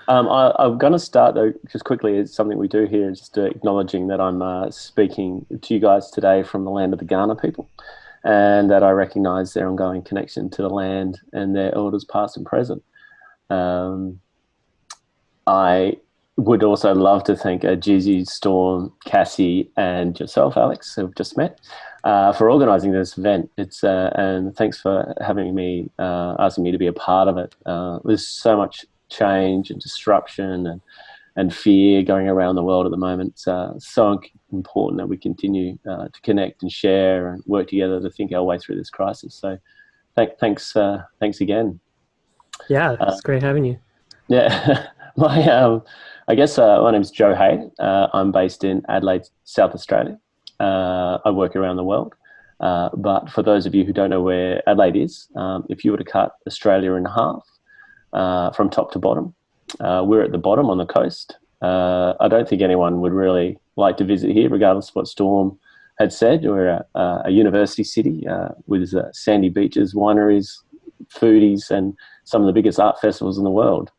I'm going to start though, just quickly. It's something we do here, is just acknowledging that I'm speaking to you guys today from the land of the Ghana people, and that I recognise their ongoing connection to the land and their elders, past and present. Um, I would also love to thank Gizzy, Storm, Cassie, and yourself, Alex, who we've just met, for organising this event. And thanks for having me, asking me to be a part of it. There's so much change and disruption and fear going around the world at the moment. It's so important that we continue to connect and share and work together to think our way through this crisis. So thanks again. Yeah, Uh, it's great having you. yeah, I guess my name's Joe Hay. I'm based in Adelaide, South Australia. I work around the world. But for those of you who don't know where Adelaide is, if you were to cut Australia in half from top to bottom, we're at the bottom on the coast. I don't think anyone would really like to visit here, regardless of what Storm had said. We're a university city with sandy beaches, wineries, foodies, and some of the biggest art festivals in the world.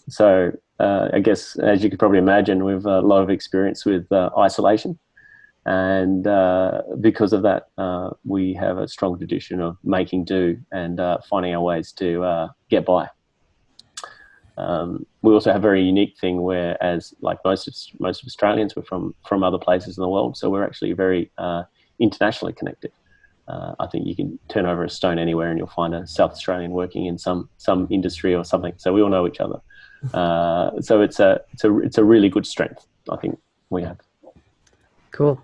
So I guess, as you could probably imagine, we've a lot of experience with isolation. And because of that, we have a strong tradition of making do and finding our ways to get by. We also have a very unique thing where, as like most of Australians, we're from other places in the world, so we're actually very internationally connected. I think you can turn over a stone anywhere and you'll find a South Australian working in some industry or something. So we all know each other. So it's a really good strength, I think we have. Cool.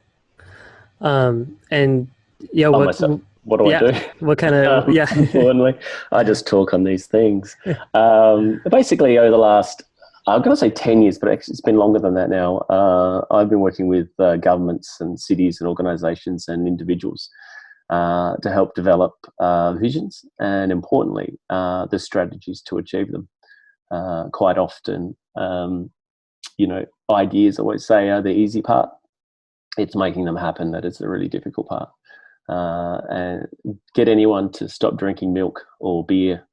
And yeah, On myself, what do I yeah, do? what kind of, yeah. Importantly, I just talk on these things. Basically, over the last, I'm going to say 10 years, but actually it's been longer than that now. I've been working with governments and cities and organisations and individuals to help develop visions and, importantly, the strategies to achieve them. Quite often, ideas, I always say, are the easy part. It's making them happen that is the really difficult part. And get anyone to stop drinking milk or beer,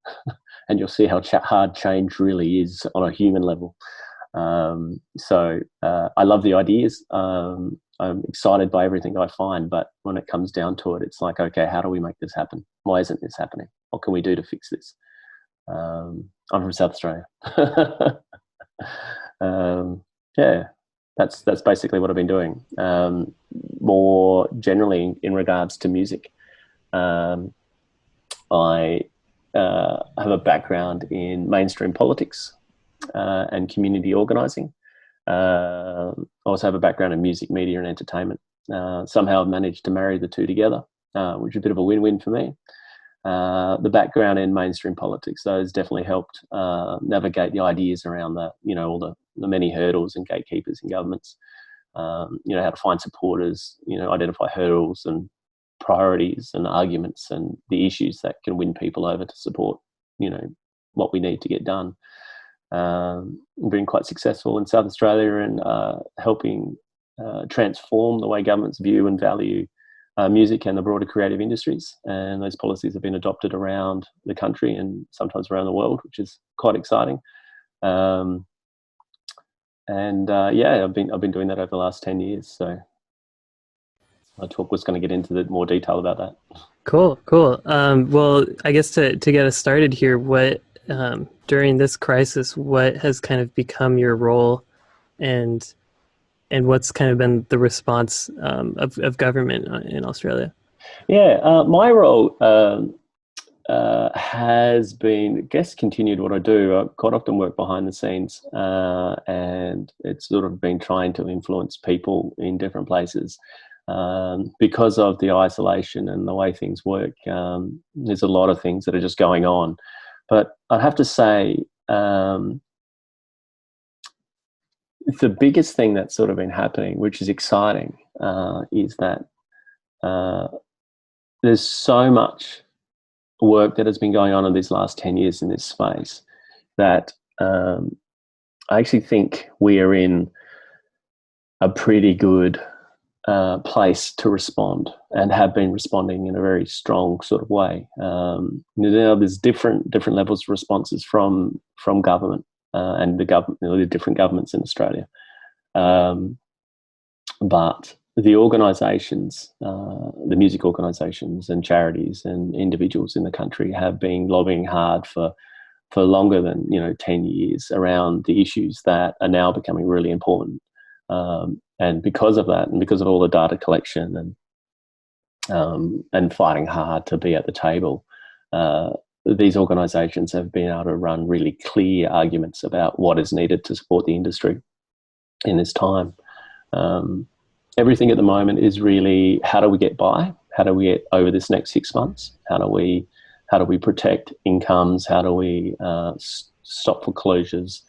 and you'll see how hard change really is on a human level. So I love the ideas. I'm excited by everything I find, but when it comes down to it, it's like, okay, how do we make this happen? Why isn't this happening? What can we do to fix this? I'm from South Australia. Yeah, that's basically what I've been doing. More generally, in regards to music, um, I have a background in mainstream politics and community organising. I also have a background in music, media, and entertainment. Somehow I've managed to marry the two together, which is a bit of a win-win for me. The background in mainstream politics, though, has definitely helped navigate the ideas around all the many hurdles and gatekeepers in governments. How to find supporters, identify hurdles and priorities and arguments and the issues that can win people over to support, what we need to get done. Been quite successful in South Australia in helping transform the way governments view and value music and the broader creative industries. And those policies have been adopted around the country and sometimes around the world, which is quite exciting. Yeah, I've been doing that over the last 10 years. So my talk was going to get into more detail about that. Cool. Well, I guess to get us started here, what during this crisis, what has kind of become your role, and what's kind of been the response of government in Australia? Yeah, my role has been, I guess, continued what I do. I quite often work behind the scenes, and it's sort of been trying to influence people in different places. Because of the isolation and the way things work, there's a lot of things that are just going on. But I'd have to say the biggest thing that's sort of been happening, which is exciting, is that there's so much work that has been going on in these last 10 years in this space that I actually think we are in a pretty good place to respond, and have been responding in a very strong sort of way. Now there's different levels of responses from government, and the government, the different governments in Australia. But the organisations, the music organisations and charities and individuals in the country have been lobbying hard for longer than 10 years around the issues that are now becoming really important. And because of that, and because of all the data collection and fighting hard to be at the table, these organisations have been able to run really clear arguments about what is needed to support the industry in this time. Everything at the moment is really, how do we get by? How do we get over this next 6 months? How do we protect incomes? How do we stop foreclosures?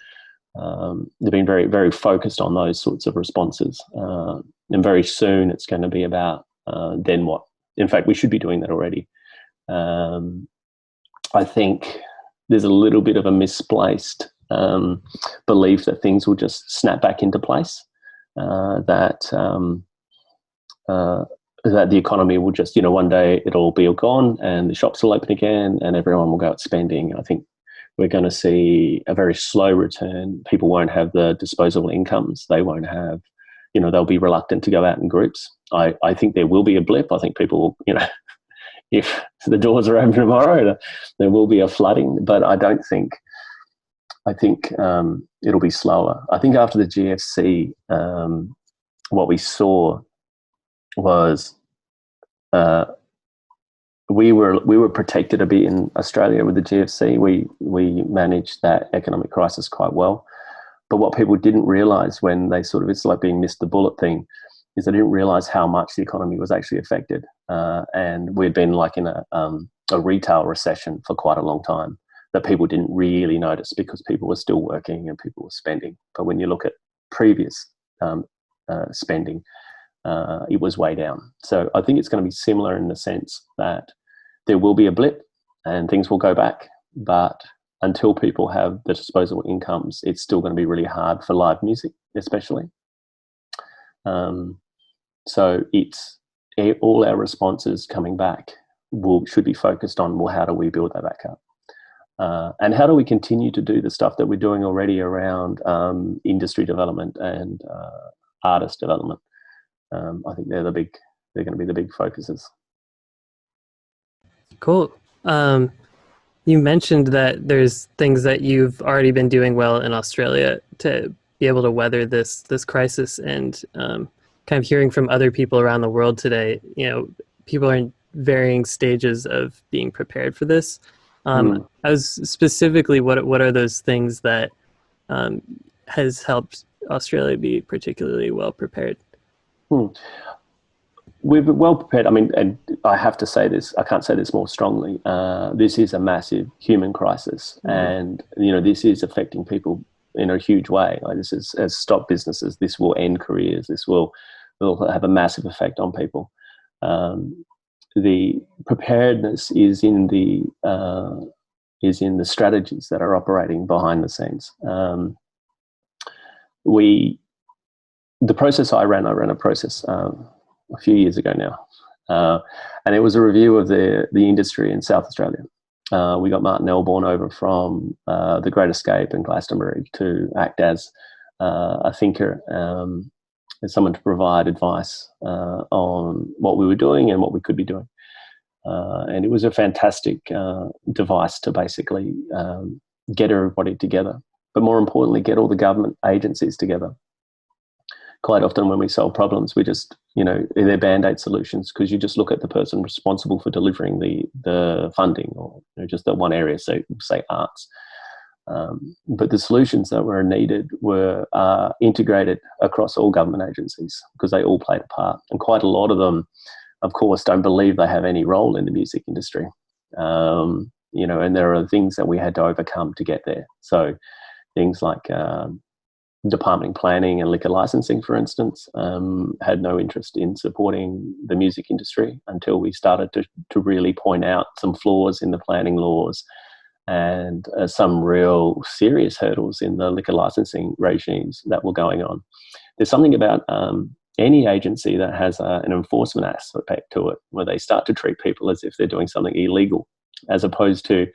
They've been very, very focused on those sorts of responses. And very soon it's going to be about then what? In fact, we should be doing that already. I think there's a little bit of a misplaced belief that things will just snap back into place, that the economy will just, one day it'll be all gone and the shops will open again and everyone will go out spending. I think we're going to see a very slow return. People won't have the disposable incomes. They won't have, they'll be reluctant to go out in groups. I think there will be a blip. I think people will, if the doors are open tomorrow, there will be a flooding, but I think it'll be slower. I think after the GFC, what we saw was we were protected a bit in Australia with the GFC. We managed that economic crisis quite well. But what people didn't realise when they it's like being missed the bullet thing, is they didn't realise how much the economy was actually affected. And we'd been like in a retail recession for quite a long time that people didn't really notice because people were still working and people were spending. But when you look at previous spending, it was way down. So I think it's going to be similar in the sense that there will be a blip and things will go back. But until people have the disposable incomes, it's still going to be really hard for live music, especially. So it's all our responses coming back should be focused on, well, how do we build that back up? And how do we continue to do the stuff that we're doing already around industry development and artist development? I think they're going to be the big focuses. Cool. You mentioned that there's things that you've already been doing well in Australia to be able to weather this crisis, and kind of hearing from other people around the world today, people are in varying stages of being prepared for this. I was specifically, what are those things that has helped Australia be particularly well prepared? We're well prepared. I mean, and I have to say this, I can't say this more strongly. This is a massive human crisis, and this is affecting people in a huge way. Like, this has stopped businesses. This will end careers. This will have a massive effect on people. The preparedness is in the strategies that are operating behind the scenes. The process I ran a process a few years ago now, and it was a review of the industry in South Australia. We got Martin Elborn over from The Great Escape and Glastonbury to act as a thinker, as someone to provide advice on what we were doing and what we could be doing. And it was a fantastic device to basically get everybody together, but more importantly, get all the government agencies together. Quite often when we solve problems, we just, they're Band-Aid solutions, because you just look at the person responsible for delivering the funding, or just that one area, so say arts. But the solutions that were needed were integrated across all government agencies, because they all played a part. And quite a lot of them, of course, don't believe they have any role in the music industry. And there are things that we had to overcome to get there. So things like department planning and liquor licensing, for instance, had no interest in supporting the music industry until we started to really point out some flaws in the planning laws and some real serious hurdles in the liquor licensing regimes that were going on. There's something about any agency that has an enforcement aspect to it, where they start to treat people as if they're doing something illegal, as opposed to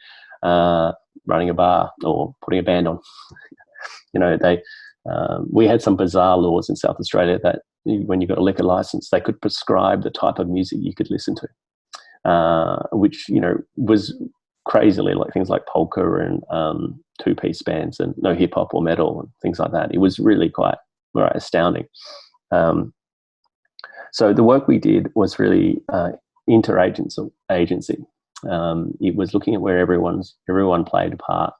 running a bar or putting a band on. We had some bizarre laws in South Australia that when you got a liquor license, they could prescribe the type of music you could listen to, which was crazily like things like polka and two-piece bands and no hip hop or metal and things like that. It was really quite astounding. So the work we did was really interagency. It was looking at where everyone played a part.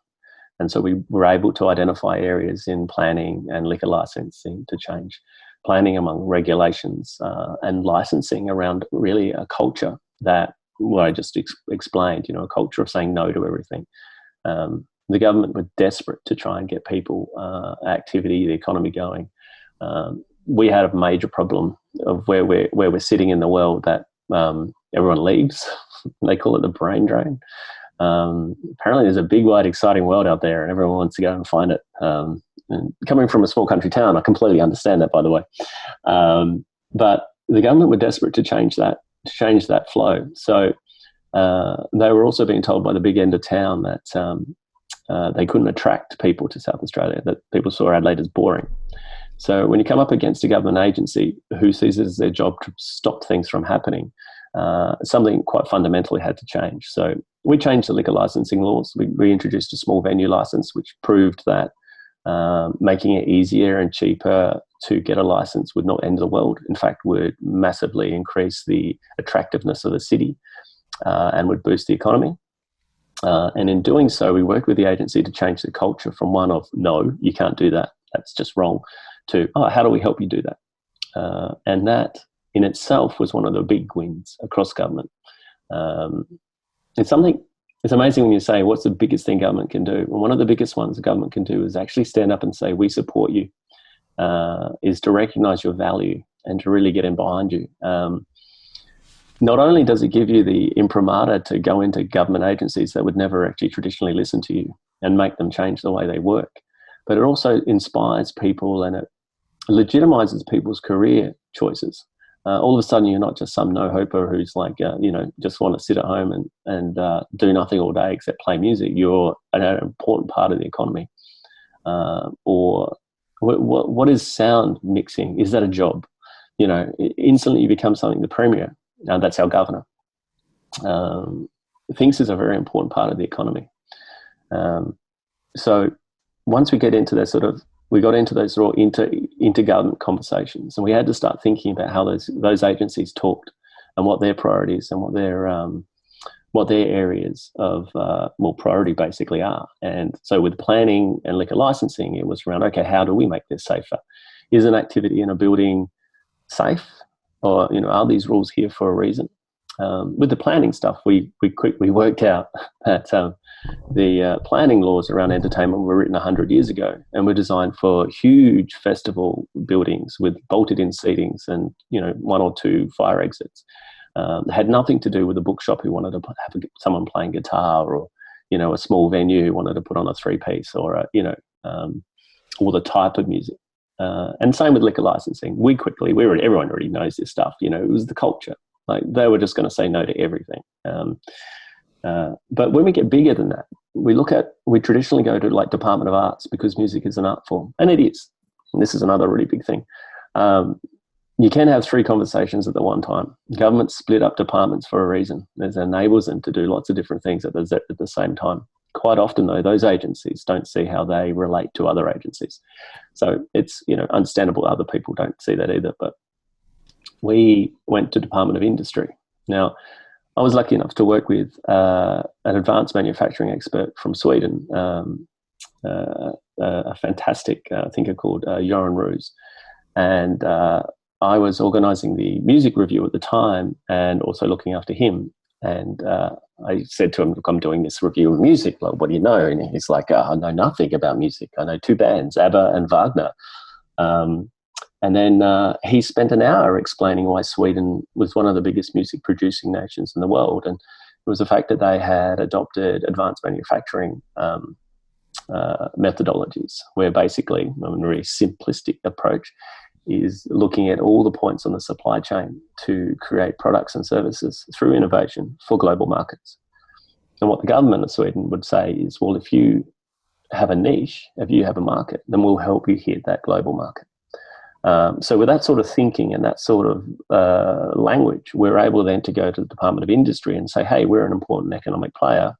And so we were able to identify areas in planning and liquor licensing to change. Planning among regulations and licensing around really a culture that what I just explained, a culture of saying no to everything. The government were desperate to try and get people, activity, the economy going. We had a major problem of where we're sitting in the world that everyone leaves. They call it the brain drain. Apparently there's a big, wide, exciting world out there and everyone wants to go and find it. And coming from a small country town, I completely understand that, by the way. But the government were desperate to change that flow. So they were also being told by the big end of town that they couldn't attract people to South Australia, that people saw Adelaide as boring. So when you come up against a government agency who sees it as their job to stop things from happening, something quite fundamentally had to change. So we changed the liquor licensing laws. We introduced a small venue license, which proved that making it easier and cheaper to get a license would not end the world. In fact, would massively increase the attractiveness of the city and would boost the economy. And in doing so, we worked with the agency to change the culture from one of, no, you can't do that, that's just wrong, to, oh, how do we help you do that? And that in itself was one of the big wins across government. It's amazing when you say, what's the biggest thing government can do? Well, one of the biggest ones the government can do is actually stand up and say, we support you, is to recognise your value and to really get in behind you. Not only does it give you the imprimatur to go into government agencies that would never actually traditionally listen to you and make them change the way they work, but it also inspires people and it legitimizes people's career choices. All of a sudden, you're not just some no-hoper who's like, just want to sit at home and do nothing all day except play music. You're an important part of the economy. Or what is sound mixing? Is that a job? Instantly you become something, the premier. That's our governor. Thinks is a very important part of the economy. So once we get into that we got into those sort of intergovernment conversations, and we had to start thinking about how those agencies talked and what their priorities and what their areas of priority basically are. And so with planning and liquor licensing, it was around, okay, how do we make this safer? Is an activity in a building safe, or are these rules here for a reason? With the planning stuff, we quickly worked out that the planning laws around entertainment were written 100 years ago and were designed for huge festival buildings with bolted-in seatings and one or two fire exits. It had nothing to do with a bookshop who wanted to have someone playing guitar, or a small venue who wanted to put on a three-piece, or or the type of music. And same with liquor licensing. Everyone already knows this stuff. It was the culture. Like they were just going to say no to everything. But when we get bigger than that, we traditionally go to like Department of Arts, because music is an art form, and it is. And this is another really big thing. You can have 3 conversations at the one time. Government split up departments for a reason. It enables them to do lots of different things at the same time. Quite often, though, those agencies don't see how they relate to other agencies. So it's understandable other people don't see that either. But we went to Department of Industry. Now, I was lucky enough to work with an advanced manufacturing expert from Sweden, a fantastic thinker called Göran Roos. And I was organising the music review at the time and also looking after him. And I said to him, look, I'm doing this review of music. Like, what do you know? And he's like, I know nothing about music. I know 2 bands, ABBA and Wagner. And then he spent an hour explaining why Sweden was one of the biggest music producing nations in the world. And it was the fact that they had adopted advanced manufacturing methodologies, where basically, a really simplistic approach, is looking at all the points on the supply chain to create products and services through innovation for global markets. And what the government of Sweden would say is, well, if you have a niche, if you have a market, then we'll help you hit that global market. So with that sort of thinking and that sort of language, we're able then to go to the Department of Industry and say, hey, we're an important economic player.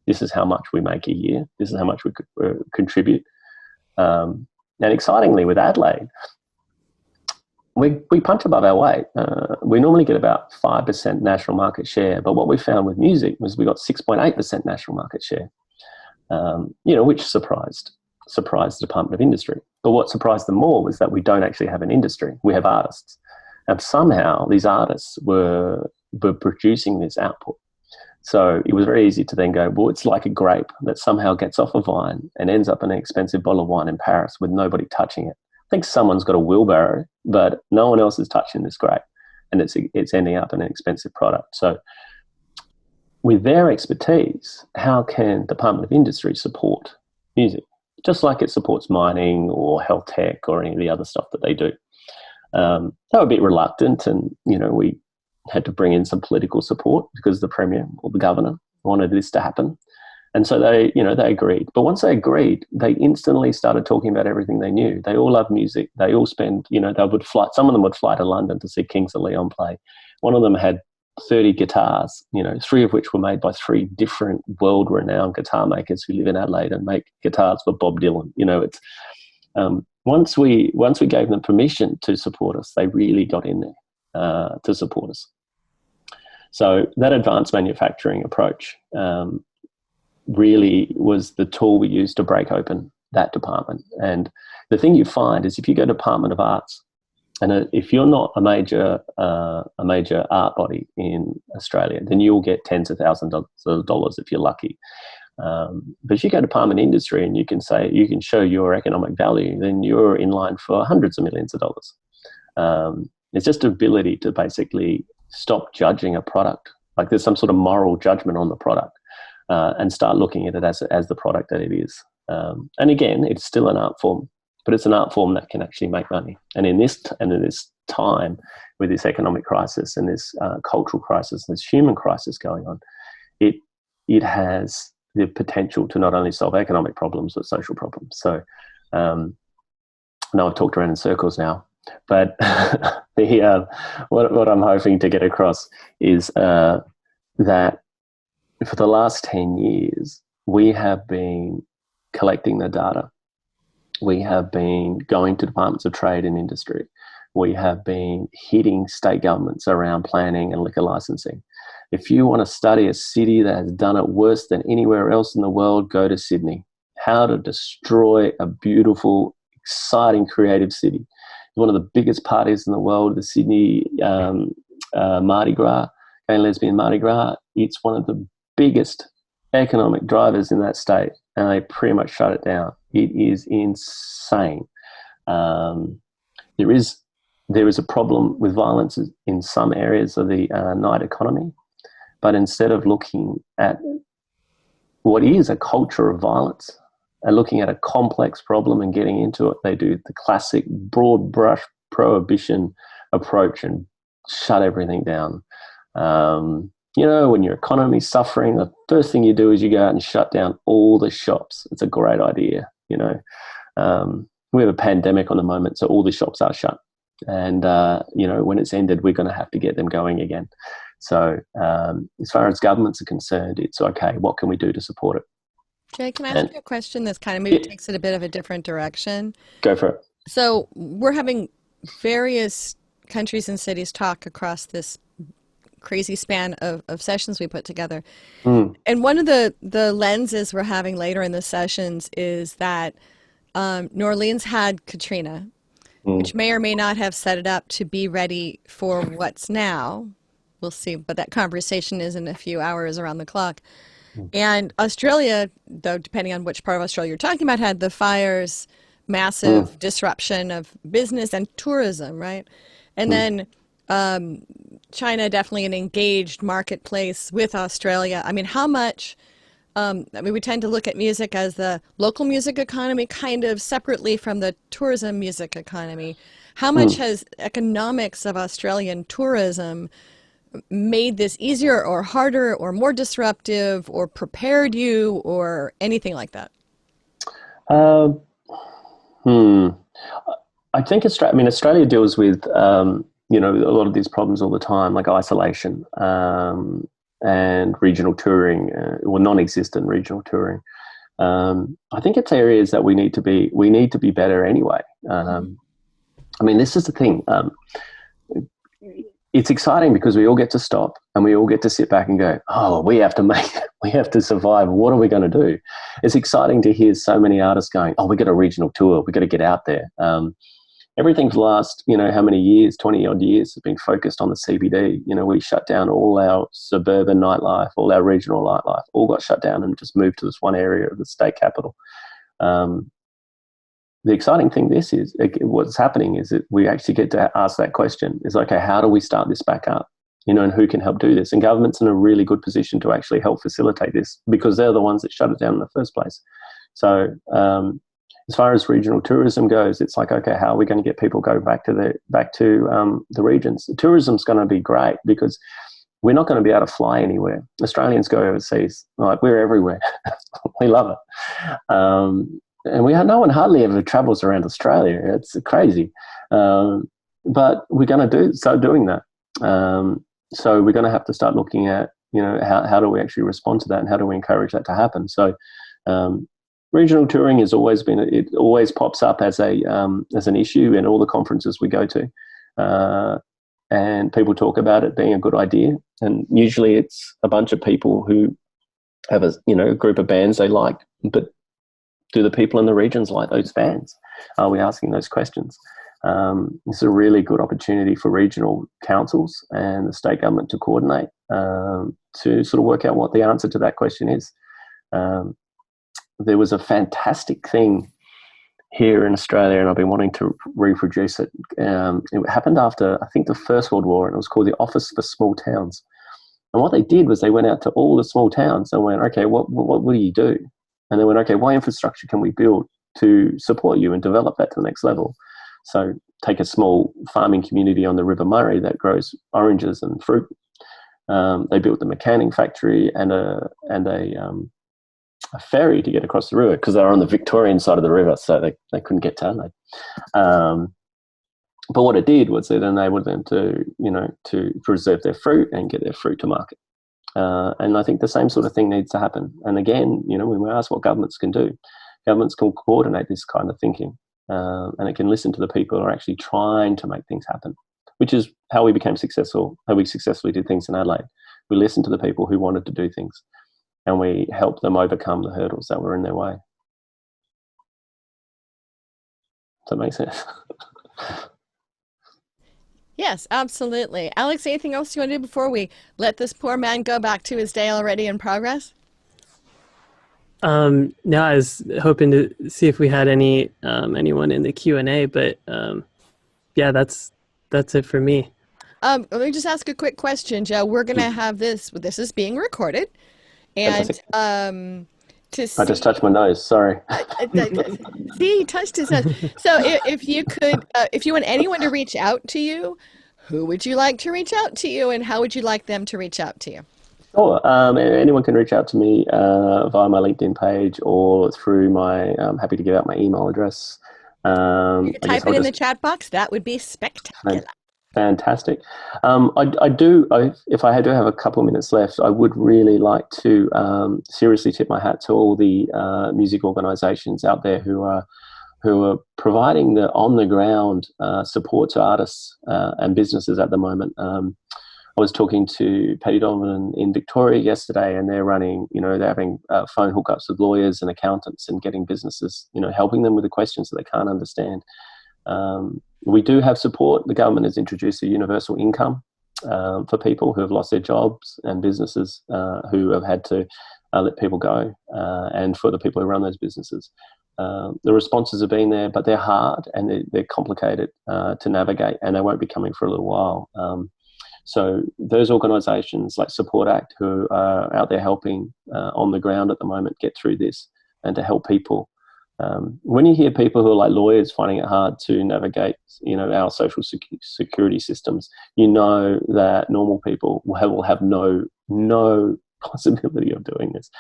This is how much we make a year. This is how much we contribute. And excitingly, with Adelaide, we punch above our weight. We normally get about 5% national market share, but what we found with music was we got 6.8% national market share, which surprised the Department of Industry. But what surprised them more was that we don't actually have an industry. We have artists. And somehow these artists were producing this output. So it was very easy to then go, well, it's like a grape that somehow gets off a vine and ends up in an expensive bottle of wine in Paris with nobody touching it. I think someone's got a wheelbarrow, but no one else is touching this grape, and it's ending up in an expensive product. So with their expertise, how can Department of Industry support music? Just like it supports mining or health tech or any of the other stuff that they do. They were a bit reluctant, and we had to bring in some political support because the Premier or the Governor wanted this to happen. And so they agreed. But once they agreed, they instantly started talking about everything they knew. They all love music. They all spend, they would fly. Some of them would fly to London to see Kings of Leon play. One of them had 30 guitars, 3 of which were made by 3 different world-renowned guitar makers who live in Adelaide and make guitars for Bob Dylan. It's once we gave them permission to support us, they really got in there to support us. So that advanced manufacturing approach really was the tool we used to break open that department. And the thing you find is if you go to Department of Arts, and if you're not a major art body in Australia, then you'll get tens of thousands of dollars if you're lucky. But if you go to Department of Industry and you can show your economic value, then you're in line for hundreds of millions of dollars. It's just the ability to basically stop judging a product. Like there's some sort of moral judgment on the product and start looking at it as the product that it is. And again, it's still an art form, but it's an art form that can actually make money. And in this time, with this economic crisis and this cultural crisis and this human crisis going on, it has the potential to not only solve economic problems but social problems. So I know I've talked around in circles now, but what I'm hoping to get across is that for the last 10 years, we have been collecting the data. We have been going to departments of trade and industry. We have been hitting state governments around planning and liquor licensing. If you want to study a city that has done it worse than anywhere else in the world, go to Sydney. How to destroy a beautiful, exciting, creative city. One of the biggest parties in the world, the Sydney Mardi Gras, gay and lesbian Mardi Gras. It's one of the biggest economic drivers in that state, and they pretty much shut it down. It is insane. There is a problem with violence in some areas of the night economy, but instead of looking at what is a culture of violence and looking at a complex problem and getting into it, they do the classic broad brush prohibition approach and shut everything down. When your economy's suffering, the first thing you do is you go out and shut down all the shops. It's a great idea. We have a pandemic on the moment, so all the shops are shut. And, when it's ended, we're going to have to get them going again. So as far as governments are concerned, it's okay. What can we do to support it? Jay, can I ask you a question that's kind of maybe takes it a bit of a different direction? Go for it. So we're having various countries and cities talk across this crazy span of sessions we put together. And one of the lenses we're having later in the sessions is that New Orleans had Katrina, which may or may not have set it up to be ready for what's now. We'll see, but that conversation is in a few hours around the clock. And Australia, though, depending on which part of Australia you're talking about, had the fires, massive disruption of business and tourism, right? And then China, definitely an engaged marketplace with Australia. I mean, how much I mean, we tend to look at music as the local music economy kind of separately from the tourism music economy. How much Mm. has economics of Australian tourism made this easier or harder or more disruptive or prepared you or anything like that? Um, hmm. I think Australia deals with a lot of these problems all the time, like isolation and regional touring, or non-existent regional touring. I think it's areas that we need to be better anyway. Mhm. I mean, this is the thing. It's exciting because we all get to stop and we all get to sit back and go, oh, we have to survive. What are we going to do? It's exciting to hear so many artists going, oh, we got a regional tour. We got to get out there. Everything's last, how many years, 20 odd years have been focused on the CBD. We shut down all our suburban nightlife, all our regional nightlife, all got shut down and just moved to this one area of the state capital. The exciting thing what's happening is that we actually get to ask that question is, okay, how do we start this back up? And who can help do this? And government's in a really good position to actually help facilitate this because they're the ones that shut it down in the first place. So as far as regional tourism goes, it's like, okay, how are we going to get people go back to the regions? The tourism's going to be great because we're not going to be able to fly anywhere. Australians go overseas, like we're everywhere. We love it. And no one hardly ever travels around Australia. It's crazy. But we're going to start doing that. So we're going to have to start looking at, how do we actually respond to that and how do we encourage that to happen? So regional touring has always it always pops up as an issue in all the conferences we go to. And people talk about it being a good idea. And usually it's a bunch of people who have a group of bands they like, but do the people in the regions like those bands? Are we asking those questions? It's a really good opportunity for regional councils and the state government to coordinate to sort of work out what the answer to that question is. There was a fantastic thing here in Australia, and I've been wanting to reproduce it. It happened after, I think, the First World War, and it was called the Office for Small Towns. And what they did was they went out to all the small towns and went, okay, what do you do? And they went, okay, what infrastructure can we build to support you and develop that to the next level? So take a small farming community on the River Murray that grows oranges and fruit. They built the canning factory and a ferry to get across the river because they were on the Victorian side of the river, so they couldn't get to Adelaide. But what it did was it enabled them to preserve their fruit and get their fruit to market. And I think the same sort of thing needs to happen. And again, when we ask what governments can do, governments can coordinate this kind of thinking, and it can listen to the people who are actually trying to make things happen, which is how we became successful, how we successfully did things in Adelaide. We listened to the people who wanted to do things, and we helped them overcome the hurdles that were in their way. Does that make sense? Yes, absolutely. Alex, anything else you want to do before we let this poor man go back to his day already in progress? No, I was hoping to see if we had anyone in the Q&A, but yeah, that's it for me. Let me just ask a quick question, Joe. We're going to have this is being recorded. And to see, I just touched my nose, sorry. See, he touched his nose. So if you could, if you want anyone to reach out to you, who would you like to reach out to you and how would you like them to reach out to you? Sure. Anyone can reach out to me via my LinkedIn page or through I'm happy to give out my email address. You could type it in the chat box. That would be spectacular. Fantastic. If I had to have a couple of minutes left, I would really like to seriously tip my hat to all the music organisations out there who are providing the on-the-ground support to artists and businesses at the moment. I was talking to Paddy Donovan in Victoria yesterday, and they're running, they're having phone hookups with lawyers and accountants and getting businesses, helping them with the questions that they can't understand. We do have support. The government has introduced a universal income for people who have lost their jobs and businesses who have had to let people go, and for the people who run those businesses. The responses have been there, but they're hard and they're complicated to navigate, and they won't be coming for a little while. So those organisations like Support Act, who are out there helping on the ground at the moment get through this and to help people. When you hear people who are like lawyers finding it hard to navigate, our social security systems, that normal people will have no possibility of doing this.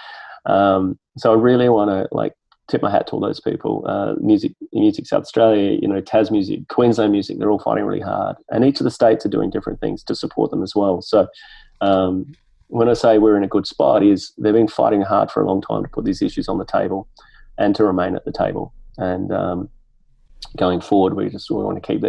So I really want to tip my hat to all those people. Music South Australia, Tas Music, Queensland Music, they're all fighting really hard, and each of the states are doing different things to support them as well. So when I say we're in a good spot, is they've been fighting hard for a long time to put these issues on the table and to remain at the table. And going forward, we want to keep